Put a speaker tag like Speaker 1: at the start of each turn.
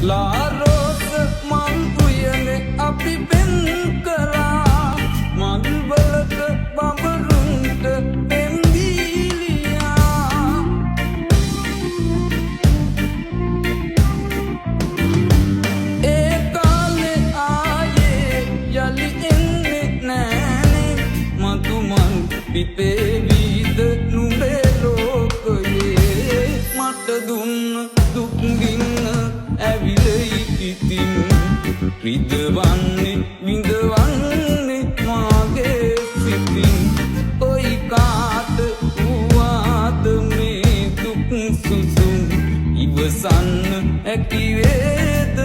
Speaker 1: ලාරෝස මල් උයනේ අපි බෙන් කරා මල් වලක බඹරුන්ට පෙම්දීලියා ඒ කාලේ ආයේ යලි එන්නේ නෑනේ මතු මල් පිපේවිද නුඹේ ලෝකයේ මට දුන්න දුක් ගින්න ඇවිලයි ඉතින් රිදවන්නේ විඳවන්නේ මාගේ සිතින් ඔයි කාට වුවාද මේ දුක් සුසුම් ඉවසන්න හැකි වේද